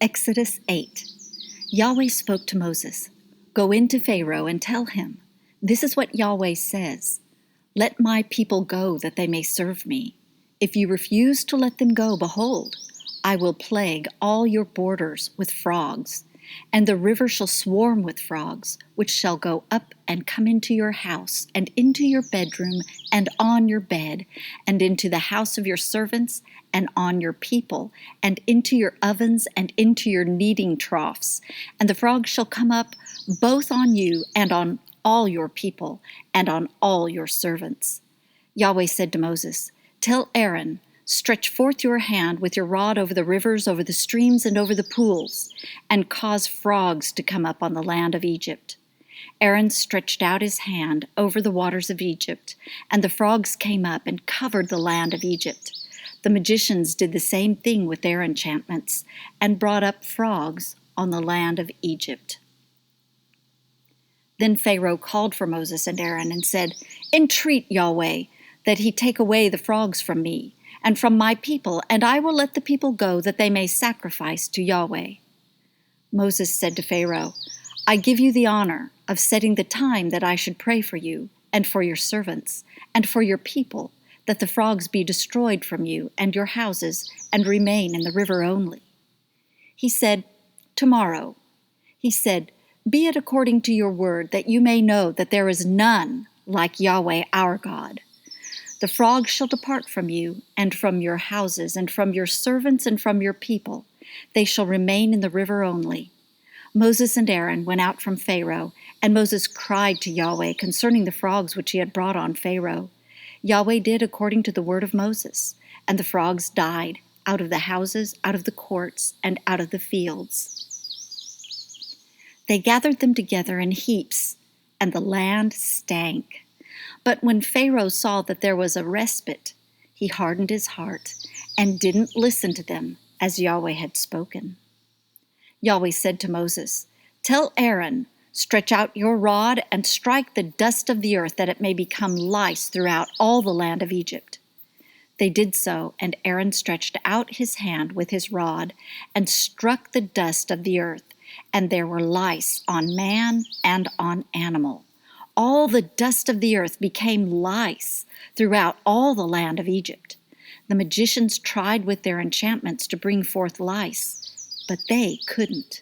Exodus 8. Yahweh spoke to Moses, "Go into Pharaoh and tell him, this is what Yahweh says, let my people go that they may serve me. If you refuse to let them go, behold, I will plague all your borders with frogs, and the river shall swarm with frogs, which shall go up and come into your house, and into your bedroom, and on your bed, and into the house of your servants, and on your people, and into your ovens, and into your kneading troughs. And the frogs shall come up both on you, and on all your people, and on all your servants." Yahweh said to Moses, "Tell Aaron, stretch forth your hand with your rod over the rivers, over the streams, and over the pools, and cause frogs to come up on the land of Egypt." Aaron stretched out his hand over the waters of Egypt, and the frogs came up and covered the land of Egypt. The magicians did the same thing with their enchantments, and brought up frogs on the land of Egypt. Then Pharaoh called for Moses and Aaron and said, "Entreat Yahweh that he take away the frogs from me and from my people, and I will let the people go that they may sacrifice to Yahweh." Moses said to Pharaoh, "I give you the honor of setting the time that I should pray for you and for your servants and for your people, that the frogs be destroyed from you and your houses and remain in the river only." He said, "Tomorrow." He said, "Be it according to your word, that you may know that there is none like Yahweh our God. The frogs shall depart from you, and from your houses, and from your servants, and from your people. They shall remain in the river only." Moses and Aaron went out from Pharaoh, and Moses cried to Yahweh concerning the frogs which he had brought on Pharaoh. Yahweh did according to the word of Moses, and the frogs died out of the houses, out of the courts, and out of the fields. They gathered them together in heaps, and the land stank. But when Pharaoh saw that there was a respite, he hardened his heart and didn't listen to them as Yahweh had spoken. Yahweh said to Moses, "Tell Aaron, stretch out your rod and strike the dust of the earth that it may become lice throughout all the land of Egypt." They did so, and Aaron stretched out his hand with his rod and struck the dust of the earth, and there were lice on man and on animal. All the dust of the earth became lice throughout all the land of Egypt. The magicians tried with their enchantments to bring forth lice, but they couldn't.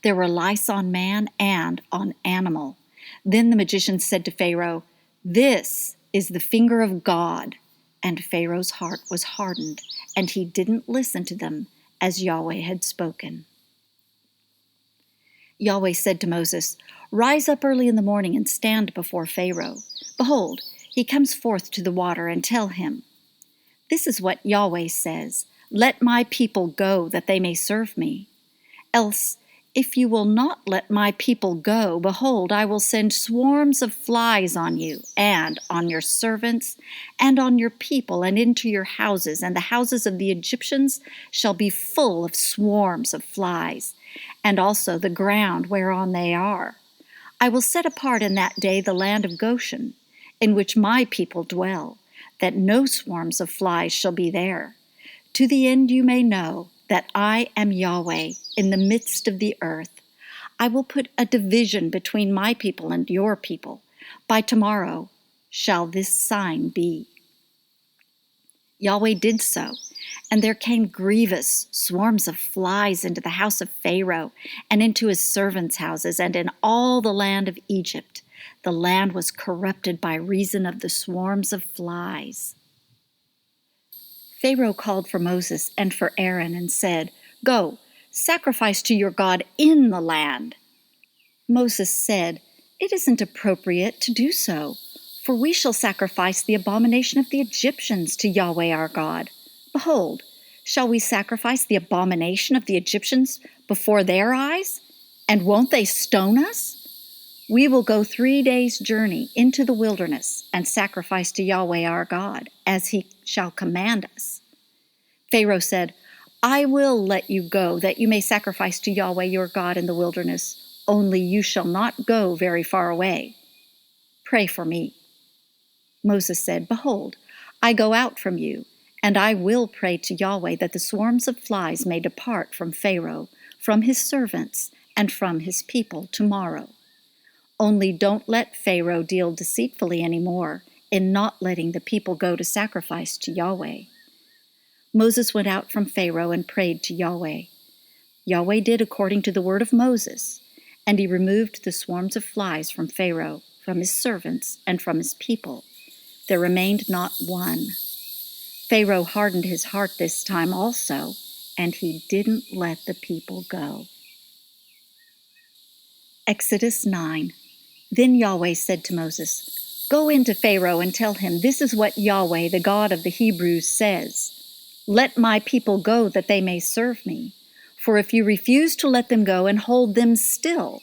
There were lice on man and on animal. Then the magicians said to Pharaoh, "This is the finger of God." And Pharaoh's heart was hardened, and he didn't listen to them as Yahweh had spoken. Yahweh said to Moses, "Rise up early in the morning and stand before Pharaoh. Behold, he comes forth to the water, and tell him, this is what Yahweh says, let my people go that they may serve me. Else, if you will not let my people go, behold, I will send swarms of flies on you, and on your servants, and on your people, and into your houses, and the houses of the Egyptians shall be full of swarms of flies, and also the ground whereon they are. I will set apart in that day the land of Goshen, in which my people dwell, that no swarms of flies shall be there, to the end you may know that I am Yahweh in the midst of the earth. I will put a division between my people and your people. By tomorrow shall this sign be." Yahweh did so, and there came grievous swarms of flies into the house of Pharaoh, and into his servants' houses, and in all the land of Egypt. The land was corrupted by reason of the swarms of flies. Pharaoh called for Moses and for Aaron and said, "Go, sacrifice to your God in the land." Moses said, "It isn't appropriate to do so, for we shall sacrifice the abomination of the Egyptians to Yahweh our God. Behold, shall we sacrifice the abomination of the Egyptians before their eyes? And won't they stone us? We will go 3 days' journey into the wilderness and sacrifice to Yahweh our God, as he shall command us." Pharaoh said, "I will let you go, that you may sacrifice to Yahweh your God in the wilderness, only you shall not go very far away. Pray for me." Moses said, "Behold, I go out from you, and I will pray to Yahweh that the swarms of flies may depart from Pharaoh, from his servants and from his people tomorrow. Only don't let Pharaoh deal deceitfully anymore in not letting the people go to sacrifice to Yahweh." Moses went out from Pharaoh and prayed to Yahweh. Yahweh did according to the word of Moses, and he removed the swarms of flies from Pharaoh, from his servants, and from his people. There remained not one. Pharaoh hardened his heart this time also, and he didn't let the people go. Exodus 9. Then Yahweh said to Moses, "Go into Pharaoh and tell him, this is what Yahweh, the God of the Hebrews, says. Let my people go that they may serve me. For if you refuse to let them go and hold them still,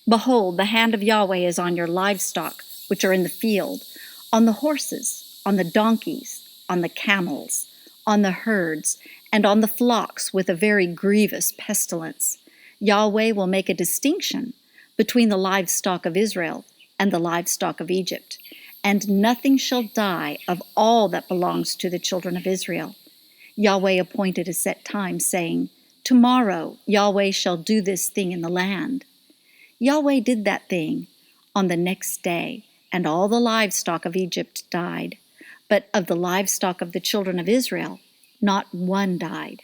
behold, the hand of Yahweh is on your livestock, which are in the field, on the horses, on the donkeys, on the camels, on the herds, and on the flocks with a very grievous pestilence. Yahweh will make a distinction between the livestock of Israel and the livestock of Egypt, and nothing shall die of all that belongs to the children of Israel." Yahweh appointed a set time, saying, "Tomorrow Yahweh shall do this thing in the land." Yahweh did that thing on the next day, and all the livestock of Egypt died. But of the livestock of the children of Israel, not one died.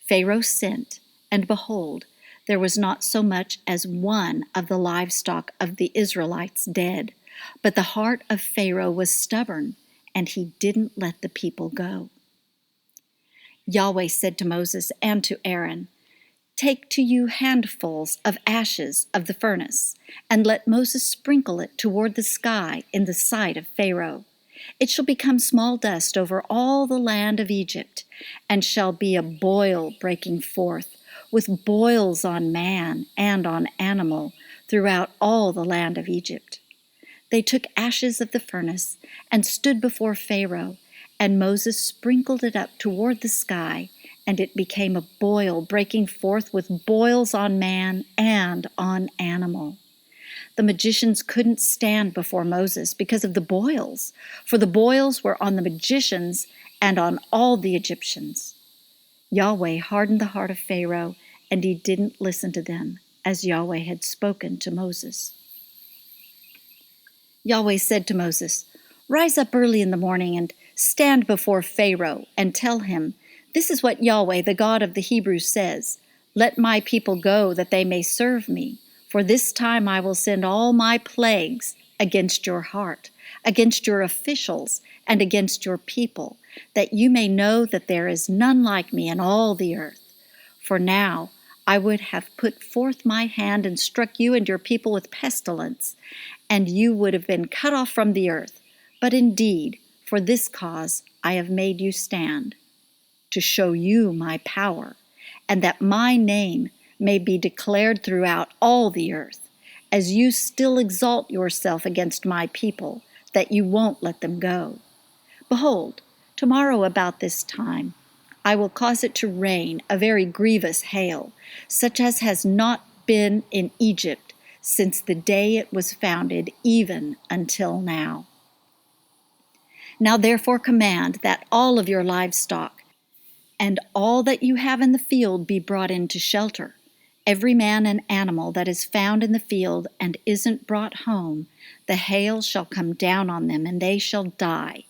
Pharaoh sent, and behold, there was not so much as one of the livestock of the Israelites dead. But the heart of Pharaoh was stubborn, and he didn't let the people go. Yahweh said to Moses and to Aaron, "Take to you handfuls of ashes of the furnace, and let Moses sprinkle it toward the sky in the sight of Pharaoh. It shall become small dust over all the land of Egypt, and shall be a boil breaking forth, with boils on man and on animal throughout all the land of Egypt." They took ashes of the furnace and stood before Pharaoh, and Moses sprinkled it up toward the sky, and it became a boil breaking forth with boils on man and on animal. The magicians couldn't stand before Moses because of the boils, for the boils were on the magicians and on all the Egyptians. Yahweh hardened the heart of Pharaoh, and he didn't listen to them, as Yahweh had spoken to Moses. Yahweh said to Moses, "Rise up early in the morning and stand before Pharaoh and tell him, this is what Yahweh, the God of the Hebrews, says. Let my people go that they may serve me. For this time I will send all my plagues against your heart, against your officials, and against your people, that you may know that there is none like me in all the earth. For now I would have put forth my hand and struck you and your people with pestilence, and you would have been cut off from the earth. But indeed, for this cause I have made you stand, to show you my power, and that my name may be declared throughout all the earth, as you still exalt yourself against my people, that you won't let them go. Behold, tomorrow about this time I will cause it to rain a very grievous hail, such as has not been in Egypt since the day it was founded, even until now. Now therefore command that all of your livestock and all that you have in the field be brought into shelter. Every man and animal that is found in the field and isn't brought home, the hail shall come down on them, and they shall die.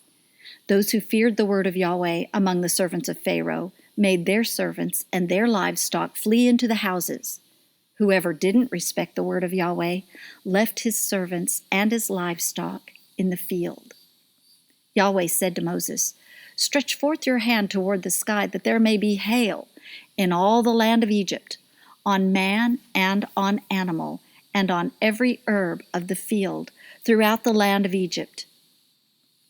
Those who feared the word of Yahweh among the servants of Pharaoh made their servants and their livestock flee into the houses. Whoever didn't respect the word of Yahweh left his servants and his livestock in the field. Yahweh said to Moses, "Stretch forth your hand toward the sky, that there may be hail in all the land of Egypt, on man and on animal, and on every herb of the field throughout the land of Egypt."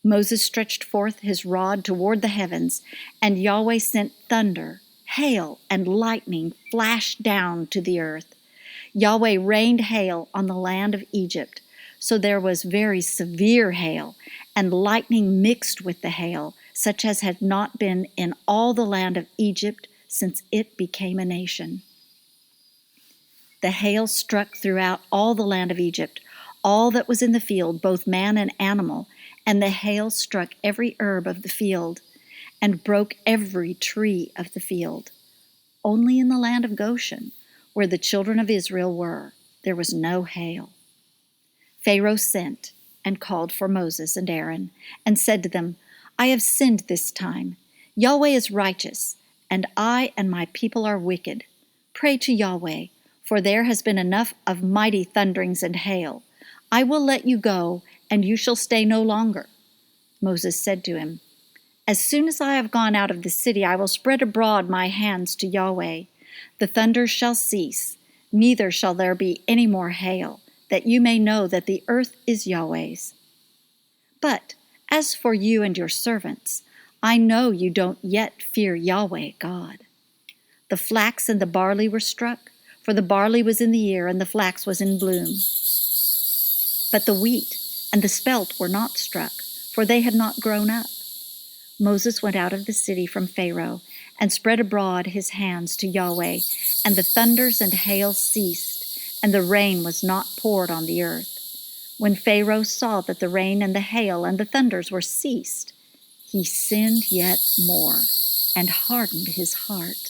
Moses stretched forth his rod toward the heavens, and Yahweh sent thunder, hail, and lightning flashed down to the earth. Yahweh rained hail on the land of Egypt, so there was very severe hail, and lightning mixed with the hail, such as had not been in all the land of Egypt since it became a nation. The hail struck throughout all the land of Egypt, all that was in the field, both man and animal, and the hail struck every herb of the field, and broke every tree of the field. Only in the land of Goshen, where the children of Israel were, there was no hail. Pharaoh sent and called for Moses and Aaron, and said to them, I have sinned this time. Yahweh is righteous, and I and my people are wicked. Pray to Yahweh, for there has been enough of mighty thunderings and hail. I will let you go, and you shall stay no longer. Moses said to him, As soon as I have gone out of the city, I will spread abroad my hands to Yahweh. The thunders shall cease, neither shall there be any more hail, that you may know that the earth is Yahweh's. But as for you and your servants, I know you don't yet fear Yahweh God. The flax and the barley were struck, for the barley was in the ear and the flax was in bloom. But the wheat and the spelt were not struck, for they had not grown up. Moses went out of the city from Pharaoh and spread abroad his hands to Yahweh, and the thunders and hail ceased, and the rain was not poured on the earth. When Pharaoh saw that the rain and the hail and the thunders were ceased, he sinned yet more and hardened his heart,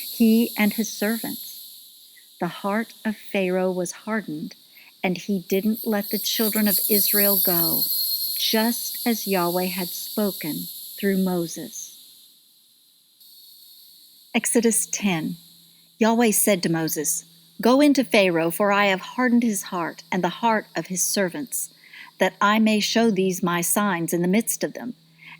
he and his servants. The heart of Pharaoh was hardened, and he didn't let the children of Israel go, just as Yahweh had spoken through Moses. Exodus 10. Yahweh said to Moses, Go into Pharaoh, for I have hardened his heart and the heart of his servants, that I may show these my signs in the midst of them,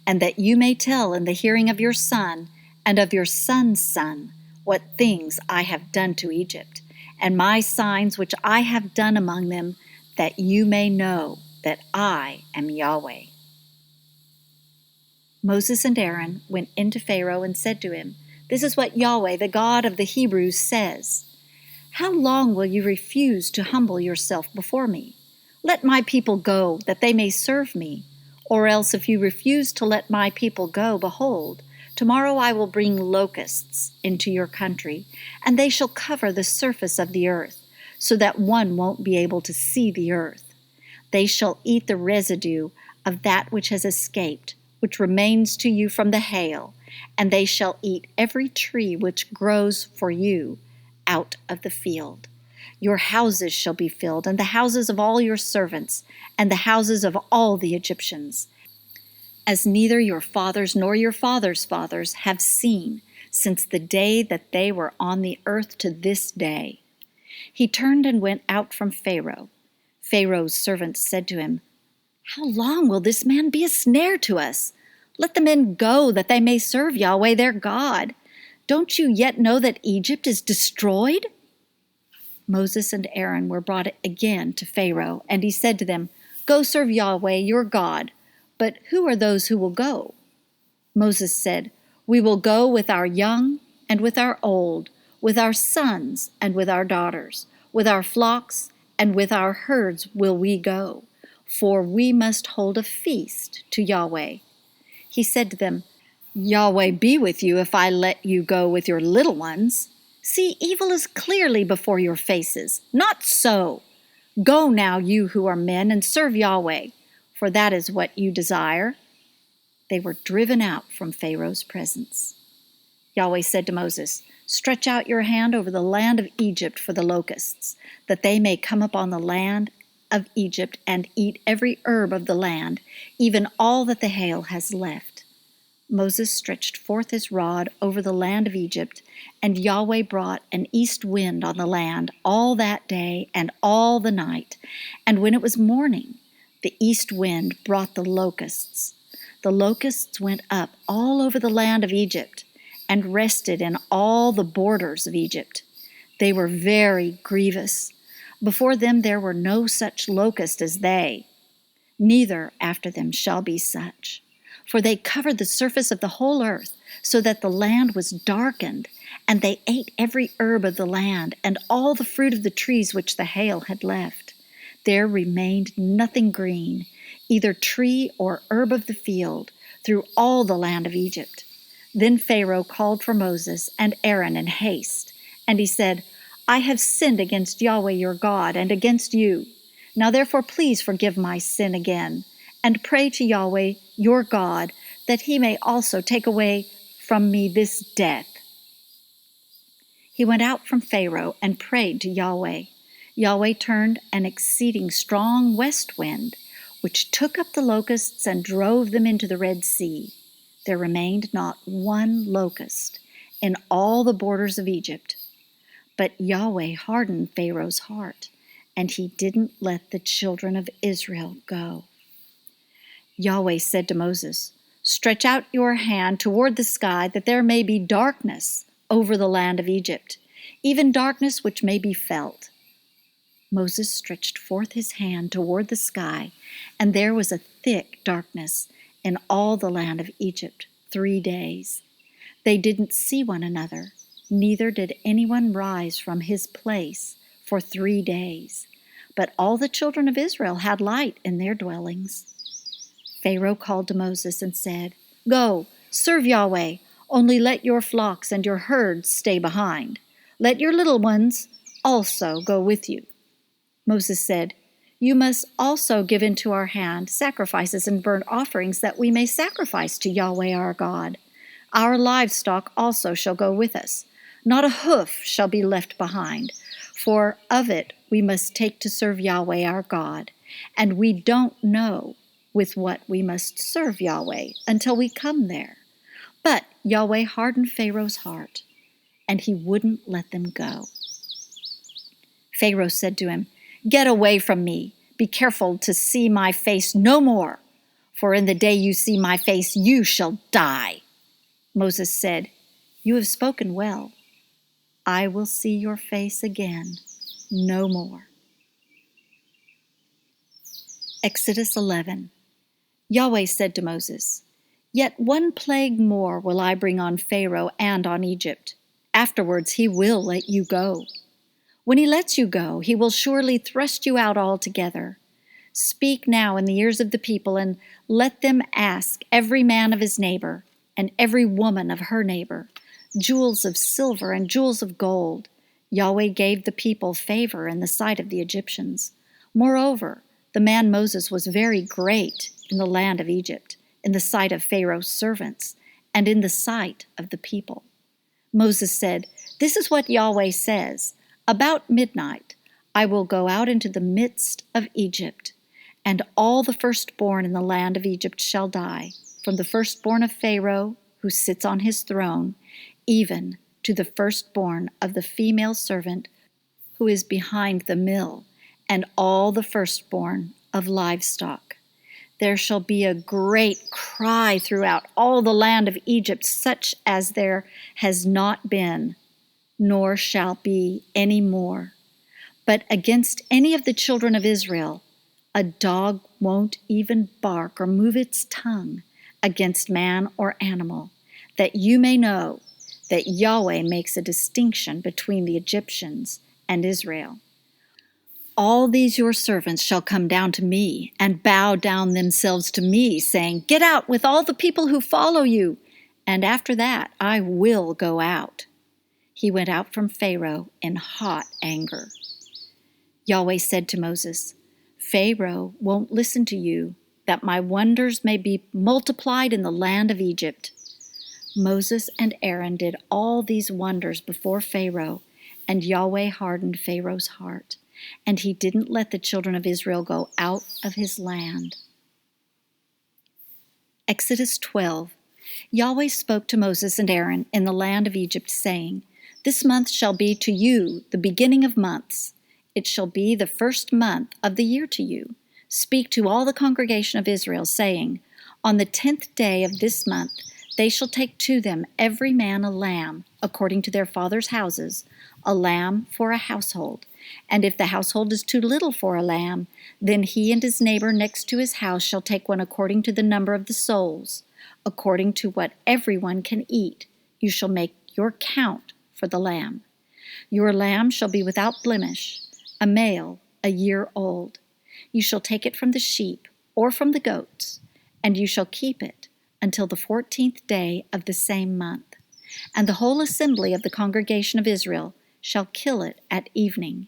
and that you may tell in the hearing of your son and of your son's son what things I have done to Egypt, and my signs which I have done among them, that you may know that I am Yahweh. Moses and Aaron went into Pharaoh and said to him, This is what Yahweh, the God of the Hebrews, says. How long will you refuse to humble yourself before me? Let my people go, that they may serve me. Or else if you refuse to let my people go, behold, tomorrow I will bring locusts into your country, and they shall cover the surface of the earth, so that one won't be able to see the earth. They shall eat the residue of that which has escaped, which remains to you from the hail, and they shall eat every tree which grows for you out of the field. Your houses shall be filled, and the houses of all your servants, and the houses of all the Egyptians, as neither your fathers nor your fathers' fathers have seen since the day that they were on the earth to this day. He turned and went out from Pharaoh. Pharaoh's servants said to him, How long will this man be a snare to us? Let the men go, that they may serve Yahweh their God. Don't you yet know that Egypt is destroyed? Moses and Aaron were brought again to Pharaoh, and he said to them, Go serve Yahweh your God. But who are those who will go? Moses said, We will go with our young and with our old, with our sons and with our daughters, with our flocks and with our herds will we go, for we must hold a feast to Yahweh. He said to them, Yahweh be with you if I let you go with your little ones. See, evil is clearly before your faces. Not so. Go now, you who are men, and serve Yahweh, for that is what you desire. They were driven out from Pharaoh's presence. Yahweh said to Moses, Stretch out your hand over the land of Egypt for the locusts, that they may come upon the land of Egypt and eat every herb of the land, even all that the hail has left. Moses stretched forth his rod over the land of Egypt, and Yahweh brought an east wind on the land all that day and all the night. And when it was morning, the east wind brought the locusts. The locusts went up all over the land of Egypt and rested in all the borders of Egypt. They were very grievous. Before them there were no such locust as they, neither after them shall be such. For they covered the surface of the whole earth, so that the land was darkened, and they ate every herb of the land, and all the fruit of the trees which the hail had left. There remained nothing green, either tree or herb of the field, through all the land of Egypt. Then Pharaoh called for Moses and Aaron in haste, and he said, I have sinned against Yahweh your God and against you. Now therefore please forgive my sin again, and pray to Yahweh your God, that he may also take away from me this death. he went out from Pharaoh and prayed to Yahweh. Yahweh turned an exceeding strong west wind, which took up the locusts and drove them into the Red Sea. There remained not one locust in all the borders of Egypt. But Yahweh hardened Pharaoh's heart, and he didn't let the children of Israel go. Yahweh said to Moses, "Stretch out your hand toward the sky, that there may be darkness over the land of Egypt, even darkness which may be felt." Moses stretched forth his hand toward the sky, and there was a thick darkness in all the land of Egypt 3 days. They didn't see one another, neither did anyone rise from his place for 3 days. But all the children of Israel had light in their dwellings. Pharaoh called to Moses and said, "Go, serve Yahweh, only let your flocks and your herds stay behind. Let your little ones also go with you." Moses said, "You must also give into our hand sacrifices and burnt offerings, that we may sacrifice to Yahweh our God. Our livestock also shall go with us. Not a hoof shall be left behind, for of it we must take to serve Yahweh our God, and we don't know with what we must serve Yahweh until we come there." But Yahweh hardened Pharaoh's heart, and he wouldn't let them go. Pharaoh said to him, "Get away from me. Be careful to see my face no more, for in the day you see my face you shall die." Moses said, "You have spoken well. I will see your face again no more." Exodus 11. Yahweh said to Moses, "Yet one plague more will I bring on Pharaoh and on Egypt. Afterwards he will let you go. When he lets you go, he will surely thrust you out altogether. Speak now in the ears of the people, and let them ask every man of his neighbor, and every woman of her neighbor, jewels of silver and jewels of gold." Yahweh gave the people favor in the sight of the Egyptians. Moreover, the man Moses was very great in the land of Egypt, in the sight of Pharaoh's servants, and in the sight of the people. Moses said, "This is what Yahweh says, about midnight I will go out into the midst of Egypt, and all the firstborn in the land of Egypt shall die, from the firstborn of Pharaoh, who sits on his throne, even to the firstborn of the female servant who is behind the mill, and all the firstborn of livestock. There shall be a great cry throughout all the land of Egypt, such as there has not been, nor shall be any more. But against any of the children of Israel, a dog won't even bark or move its tongue against man or animal, that you may know that Yahweh makes a distinction between the Egyptians and Israel. All these your servants shall come down to me and bow down themselves to me, saying, 'Get out with all the people who follow you,' and after that I will go out." He went out from Pharaoh in hot anger. Yahweh said to Moses, "Pharaoh won't listen to you, that my wonders may be multiplied in the land of Egypt." Moses and Aaron did all these wonders before Pharaoh, and Yahweh hardened Pharaoh's heart, and he didn't let the children of Israel go out of his land. Exodus 12. Yahweh spoke to Moses and Aaron in the land of Egypt, saying, "This month shall be to you the beginning of months. It shall be the first month of the year to you. Speak to all the congregation of Israel, saying, On the 10th day of this month they shall take to them every man a lamb, according to their fathers' houses, a lamb for a household. And if the household is too little for a lamb, then he and his neighbor next to his house shall take one according to the number of the souls. According to what everyone can eat, you shall make your count for the lamb. Your lamb shall be without blemish, a male, a year old. You shall take it from the sheep or from the goats, and you shall keep it until the 14th day of the same month. And the whole assembly of the congregation of Israel shall kill it at evening.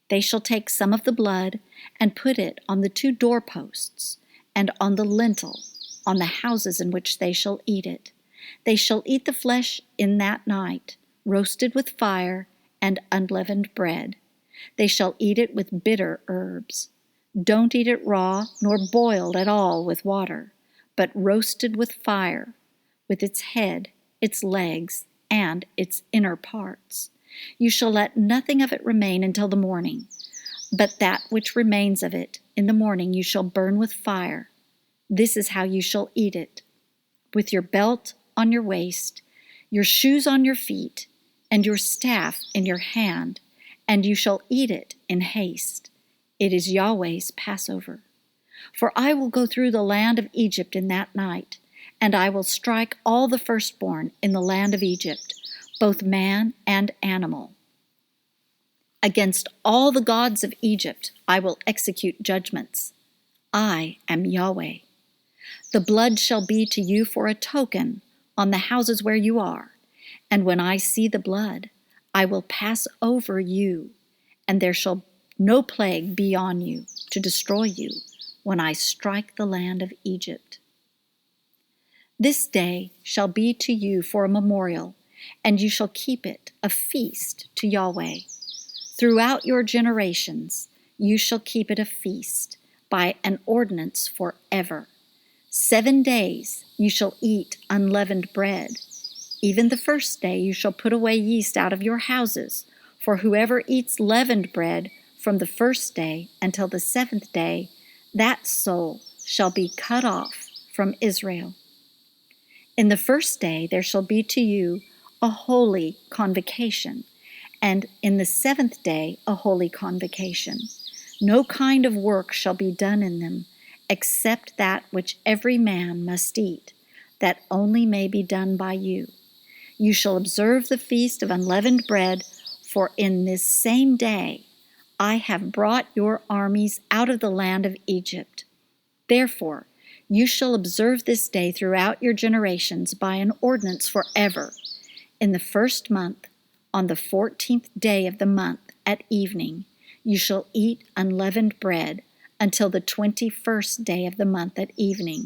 They shall take some of the blood and put it on the 2 doorposts and on the lintel, on the houses in which they shall eat it. They shall eat the flesh in that night, roasted with fire, and unleavened bread. They shall eat it with bitter herbs. Don't eat it raw, nor boiled at all with water, but roasted with fire, with its head, its legs, and its inner parts. You shall let nothing of it remain until the morning, but that which remains of it in the morning you shall burn with fire. This is how you shall eat it: with your belt on your waist, your shoes on your feet, and your staff in your hand, and you shall eat it in haste. It is Yahweh's Passover. For I will go through the land of Egypt in that night, and I will strike all the firstborn in the land of Egypt, both man and animal. Against all the gods of Egypt I will execute judgments. I am Yahweh. The blood shall be to you for a token on the houses where you are, and when I see the blood, I will pass over you, and there shall no plague be on you to destroy you when I strike the land of Egypt. This day shall be to you for a memorial, and you shall keep it a feast to Yahweh. Throughout your generations you shall keep it a feast by an ordinance forever. 7 days you shall eat unleavened bread. Even the first day you shall put away yeast out of your houses, for whoever eats leavened bread from the first day until the 7th day, that soul shall be cut off from Israel. In the first day there shall be to you a holy convocation, and in the 7th day a holy convocation. No kind of work shall be done in them, except that which every man must eat, that only may be done by you. You shall observe the feast of unleavened bread, for in this same day I have brought your armies out of the land of Egypt. Therefore, you shall observe this day throughout your generations by an ordinance forever. In the first month, on the 14th day of the month at evening, you shall eat unleavened bread until the 21st day of the month at evening.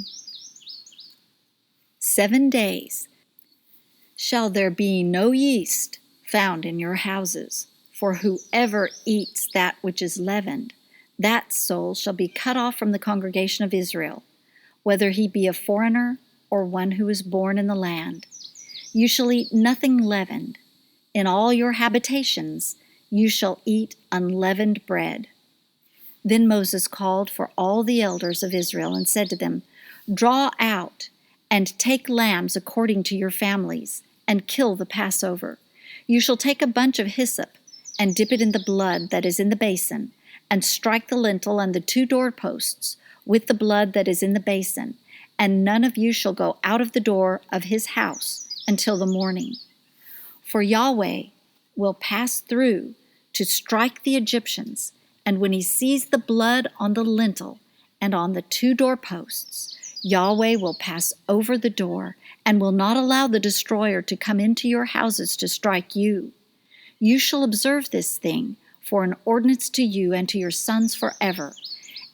7 days shall there be no yeast found in your houses, for whoever eats that which is leavened, that soul shall be cut off from the congregation of Israel, whether he be a foreigner or one who is born in the land. You shall eat nothing leavened. In all your habitations you shall eat unleavened bread. Then Moses called for all the elders of Israel and said to them, Draw out and take lambs according to your families, and kill the Passover. You shall take a bunch of hyssop and dip it in the blood that is in the basin, and strike the lintel and the 2 doorposts with the blood that is in the basin, and none of you shall go out of the door of his house until the morning. For Yahweh will pass through to strike the Egyptians, and when he sees the blood on the lintel and on the 2 doorposts, Yahweh will pass over the door and will not allow the destroyer to come into your houses to strike you. You shall observe this thing for an ordinance to you and to your sons forever.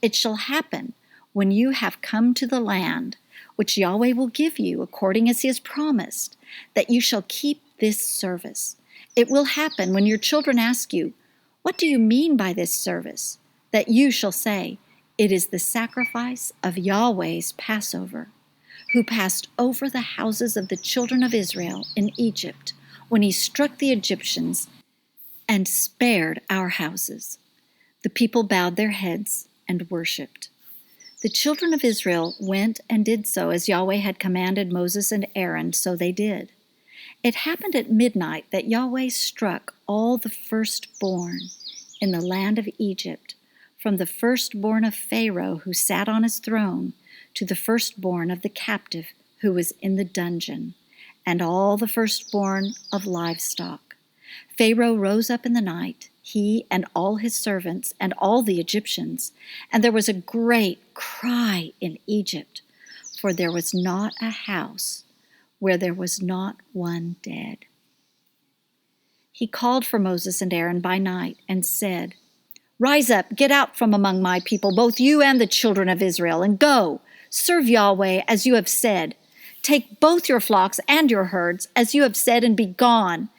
It shall happen when you have come to the land which Yahweh will give you according as he has promised, that you shall keep this service. It will happen when your children ask you, What do you mean by this service? That you shall say, It is the sacrifice of Yahweh's Passover, who passed over the houses of the children of Israel in Egypt when he struck the Egyptians and spared our houses. The people bowed their heads and worshipped. The children of Israel went and did so as Yahweh had commanded Moses and Aaron, so they did. It happened at midnight that Yahweh struck all the firstborn in the land of Egypt, from the firstborn of Pharaoh who sat on his throne to the firstborn of the captive who was in the dungeon, and all the firstborn of livestock. Pharaoh rose up in the night, he and all his servants and all the Egyptians, and there was a great cry in Egypt, for there was not a house where there was not one dead. He called for Moses and Aaron by night and said, Rise up, get out from among my people, both you and the children of Israel, and go, serve Yahweh as you have said. Take both your flocks and your herds, as you have said, and be gone.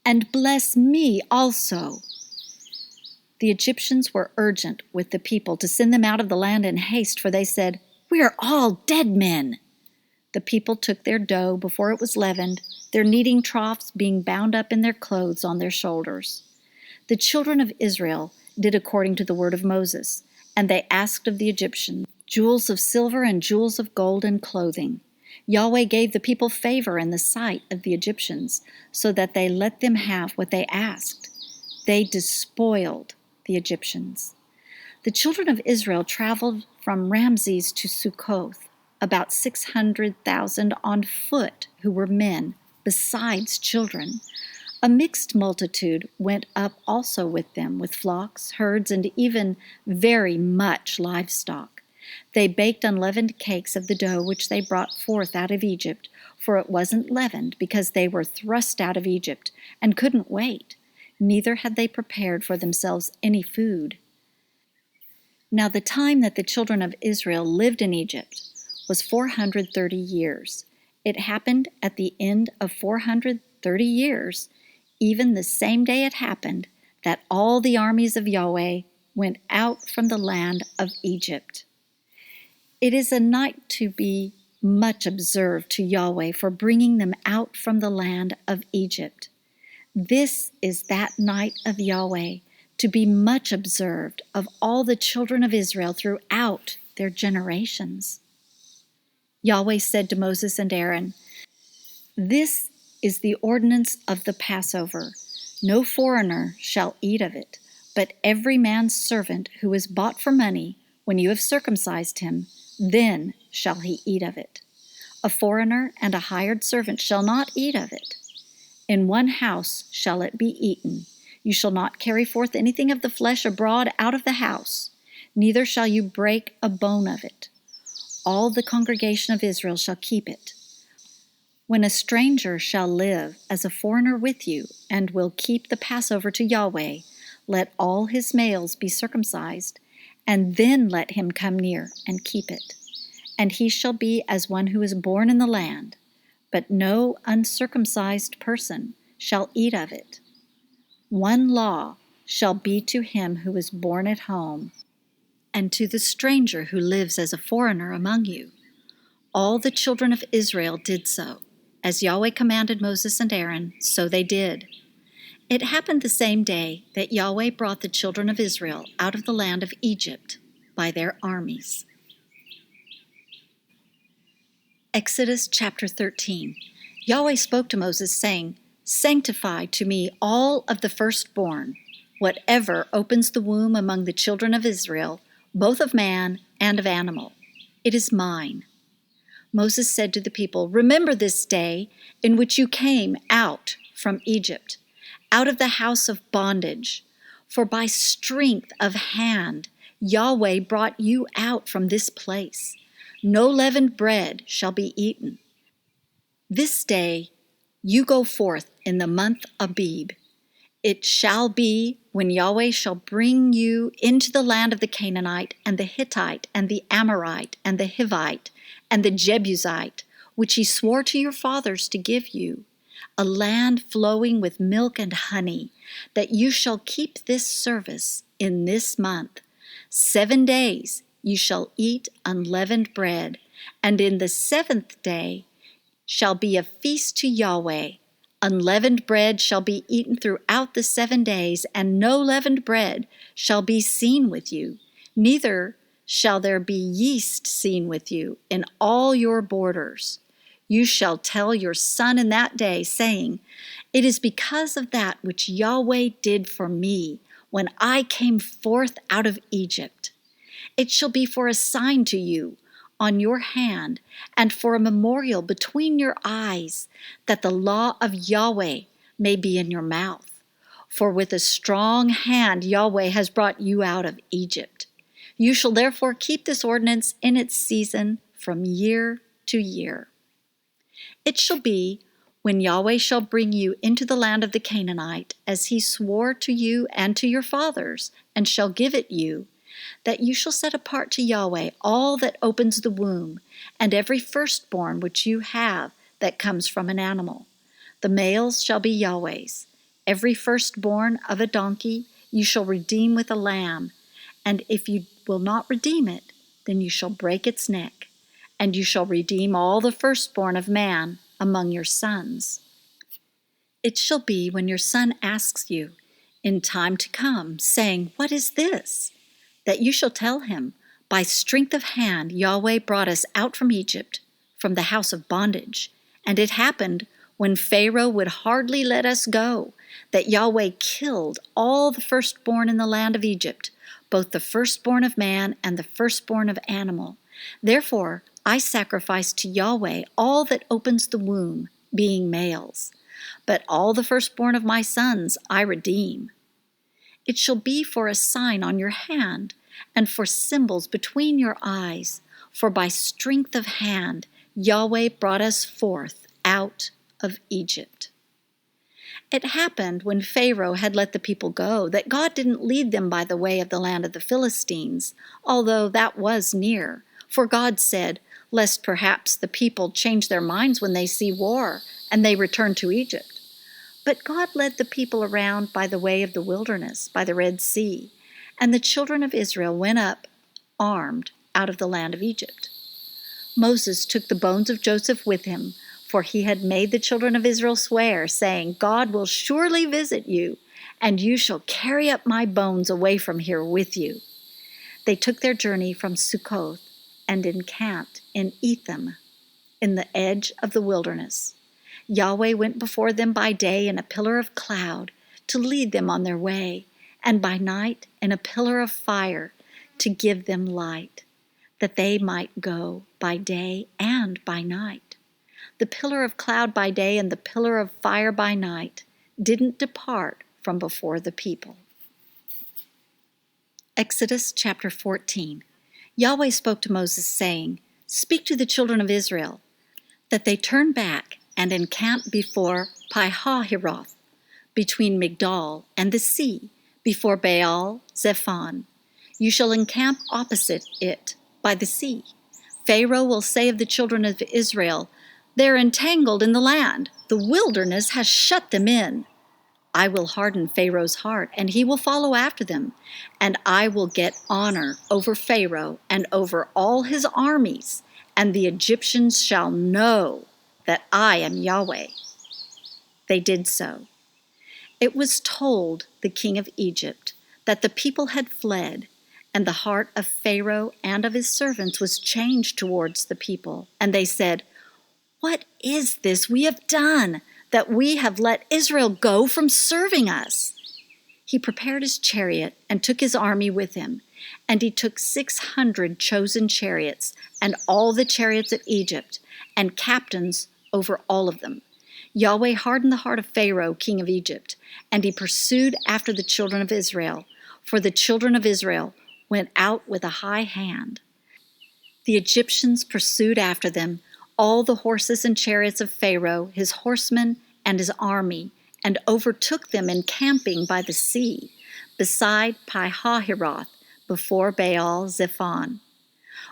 and bless me also." The Egyptians were urgent with the people to send them out of the land in haste, for they said, "We are all dead men." The people took their dough before it was leavened, their kneading troughs being bound up in their clothes on their shoulders. The children of Israel did according to the word of Moses, and they asked of the Egyptians jewels of silver and jewels of gold and clothing. Yahweh gave the people favor in the sight of the Egyptians, so that they let them have what they asked. They despoiled the Egyptians. The children of Israel traveled from Ramses to Sukkoth, about 600,000 on foot who were men, besides children. A mixed multitude went up also with them, with flocks, herds, and even very much livestock. They baked unleavened cakes of the dough which they brought forth out of Egypt, for it wasn't leavened, because they were thrust out of Egypt and couldn't wait. Neither had they prepared for themselves any food. Now the time that the children of Israel lived in Egypt was 430 years. It happened at the end of 430 years, even the same day it happened, that all the armies of Yahweh went out from the land of Egypt. It is a night to be much observed to Yahweh for bringing them out from the land of Egypt. This is that night of Yahweh, to be much observed of all the children of Israel throughout their generations. Yahweh said to Moses and Aaron, "This is the ordinance of the Passover. No foreigner shall eat of it, but every man's servant who is bought for money, when you have circumcised him, then shall he eat of it. A foreigner and a hired servant shall not eat of it. In one house shall it be eaten. You shall not carry forth anything of the flesh abroad out of the house, neither shall you break a bone of it. All the congregation of Israel shall keep it. When a stranger shall live as a foreigner with you, and will keep the Passover to Yahweh, let all his males be circumcised, and then let him come near and keep it. And he shall be as one who is born in the land, but no uncircumcised person shall eat of it. One law shall be to him who is born at home, and to the stranger who lives as a foreigner among you." All the children of Israel did so. As Yahweh commanded Moses and Aaron, so they did. It happened the same day that Yahweh brought the children of Israel out of the land of Egypt by their armies. Exodus chapter 13. Yahweh spoke to Moses, saying, "Sanctify to me all of the firstborn, whatever opens the womb among the children of Israel, both of man and of animal. It is mine." Moses said to the people, "Remember this day in which you came out from Egypt, out of the house of bondage. For by strength of hand Yahweh brought you out from this place. No leavened bread shall be eaten. This day you go forth in the month Abib. It shall be when Yahweh shall bring you into the land of the Canaanite and the Hittite and the Amorite and the Hivite and the Jebusite, which he swore to your fathers to give you, a land flowing with milk and honey, that you shall keep this service in this month. 7 days you shall eat unleavened bread, and in the 7th day shall be a feast to Yahweh. Unleavened bread shall be eaten throughout the 7 days, and no leavened bread shall be seen with you, neither shall there be yeast seen with you in all your borders. You shall tell your son in that day, saying, It is because of that which Yahweh did for me when I came forth out of Egypt. It shall be for a sign to you on your hand, and for a memorial between your eyes, that the law of Yahweh may be in your mouth. For with a strong hand Yahweh has brought you out of Egypt. You shall therefore keep this ordinance in its season from year to year. It shall be, when Yahweh shall bring you into the land of the Canaanite, as he swore to you and to your fathers, and shall give it you, that you shall set apart to Yahweh all that opens the womb, and every firstborn which you have that comes from an animal. The males shall be Yahweh's. Every firstborn of a donkey you shall redeem with a lamb, and if you will not redeem it, then you shall break its neck, and you shall redeem all the firstborn of man among your sons. It shall be when your son asks you in time to come, saying, "What is this?" that you shall tell him, "By strength of hand Yahweh brought us out from Egypt, from the house of bondage. And it happened, when Pharaoh would hardly let us go, that Yahweh killed all the firstborn in the land of Egypt, both the firstborn of man and the firstborn of animal. Therefore I sacrifice to Yahweh all that opens the womb, being males. But all the firstborn of my sons I redeem. It shall be for a sign on your hand, and for symbols between your eyes, for by strength of hand Yahweh brought us forth out of Egypt." It happened when Pharaoh had let the people go that God didn't lead them by the way of the land of the Philistines, although that was near. For God said, lest perhaps the people change their minds when they see war, and they return to Egypt. But God led the people around by the way of the wilderness, by the Red Sea, and the children of Israel went up armed out of the land of Egypt. Moses took the bones of Joseph with him, for he had made the children of Israel swear, saying, "God will surely visit you, and you shall carry up my bones away from here with you." They took their journey from Succoth and encamped in Etham, in the edge of the wilderness. Yahweh went before them by day in a pillar of cloud to lead them on their way, and by night in a pillar of fire to give them light, that they might go by day and by night. The pillar of cloud by day and the pillar of fire by night didn't depart from before the people. Exodus chapter 14. Yahweh spoke to Moses, saying, "Speak to the children of Israel, that they turn back and encamp before Pi-hahiroth, between Migdol and the sea, before Baal Zephon. You shall encamp opposite it, by the sea. Pharaoh will say of the children of Israel, 'They're entangled in the land. The wilderness has shut them in.' I will harden Pharaoh's heart, and he will follow after them, and I will get honor over Pharaoh and over all his armies, and the Egyptians shall know that I am Yahweh." They did so. It was told the king of Egypt that the people had fled, and the heart of Pharaoh and of his servants was changed towards the people, and they said, "What is this we have done, that we have let Israel go from serving us?" He prepared his chariot and took his army with him, and he took 600 chosen chariots and all the chariots of Egypt, and captains over all of them. Yahweh hardened the heart of Pharaoh, king of Egypt, and he pursued after the children of Israel, for the children of Israel went out with a high hand. The Egyptians pursued after them, all the horses and chariots of Pharaoh, his horsemen, and his army, and overtook them encamping by the sea, beside Pi-hahiroth, before Baal Zephon.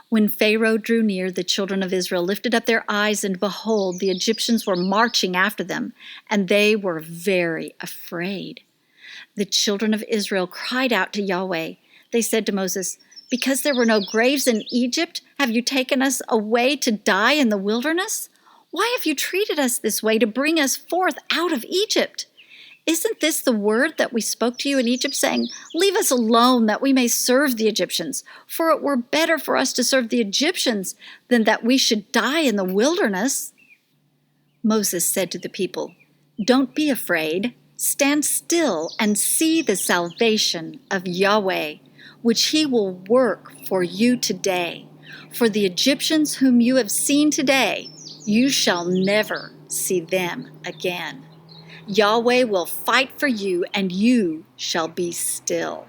When Pharaoh drew near, the children of Israel lifted up their eyes, and behold, the Egyptians were marching after them, and they were very afraid. The children of Israel cried out to Yahweh. They said to Moses, "Because there were no graves in Egypt, have you taken us away to die in the wilderness? Why have you treated us this way to bring us forth out of Egypt? Isn't this the word that we spoke to you in Egypt, saying, 'Leave us alone that we may serve the Egyptians, for it were better for us to serve the Egyptians than that we should die in the wilderness?'" Moses said to the people, "Don't be afraid. Stand still and see the salvation of Yahweh, which he will work for you today. For the Egyptians whom you have seen today, you shall never see them again. Yahweh will fight for you, and you shall be still."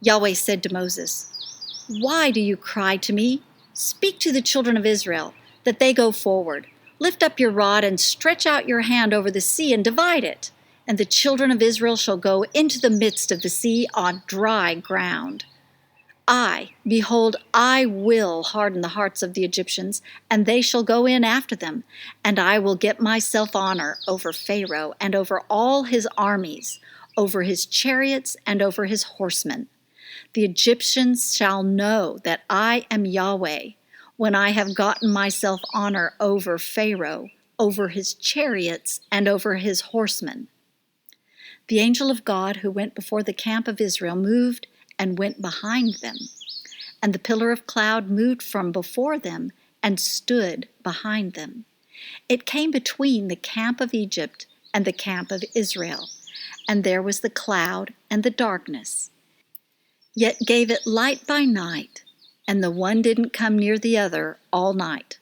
Yahweh said to Moses, "Why do you cry to me? Speak to the children of Israel, that they go forward. Lift up your rod and stretch out your hand over the sea and divide it, and the children of Israel shall go into the midst of the sea on dry ground." Behold, I will harden the hearts of the Egyptians, and they shall go in after them, and I will get myself honor over Pharaoh and over all his armies, over his chariots and over his horsemen. The Egyptians shall know that I am Yahweh, when I have gotten myself honor over Pharaoh, over his chariots, and over his horsemen. The angel of God who went before the camp of Israel moved and went behind them, and the pillar of cloud moved from before them and stood behind them. It came between the camp of Egypt and the camp of Israel, and there was the cloud and the darkness, yet gave it light by night, and the one didn't come near the other all night.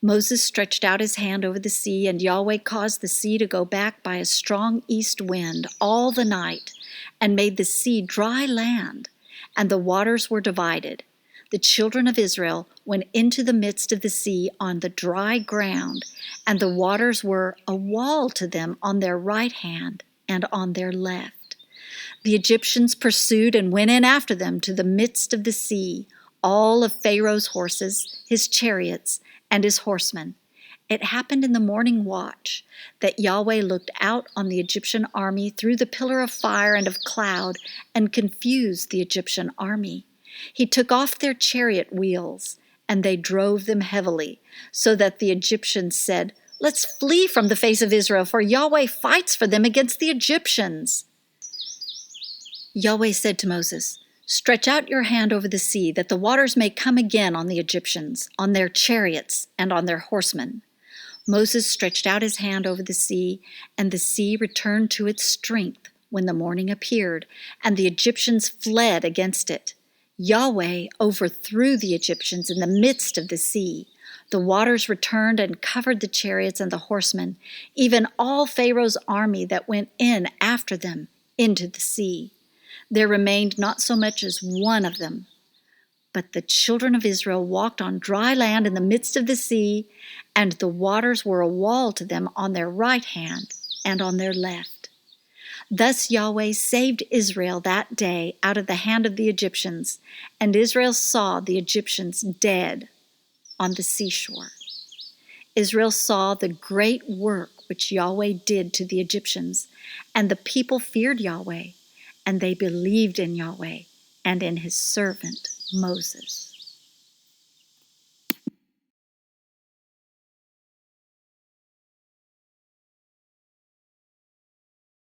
Moses stretched out his hand over the sea, and Yahweh caused the sea to go back by a strong east wind all the night, and made the sea dry land, and the waters were divided. The children of Israel went into the midst of the sea on the dry ground, and the waters were a wall to them on their right hand and on their left. The Egyptians pursued and went in after them to the midst of the sea, all of Pharaoh's horses, his chariots, and his horsemen. It happened in the morning watch that Yahweh looked out on the Egyptian army through the pillar of fire and of cloud and confused the Egyptian army. He took off their chariot wheels, and they drove them heavily, so that the Egyptians said, "Let's flee from the face of Israel, for Yahweh fights for them against the Egyptians." Yahweh said to Moses, "Stretch out your hand over the sea, that the waters may come again on the Egyptians, on their chariots, and on their horsemen." Moses stretched out his hand over the sea, and the sea returned to its strength when the morning appeared, and the Egyptians fled against it. Yahweh overthrew the Egyptians in the midst of the sea. The waters returned and covered the chariots and the horsemen, even all Pharaoh's army that went in after them into the sea. There remained not so much as one of them. But the children of Israel walked on dry land in the midst of the sea, and the waters were a wall to them on their right hand and on their left. Thus Yahweh saved Israel that day out of the hand of the Egyptians, and Israel saw the Egyptians dead on the seashore. Israel saw the great work which Yahweh did to the Egyptians, and the people feared Yahweh, and they believed in Yahweh and in his servant Moses.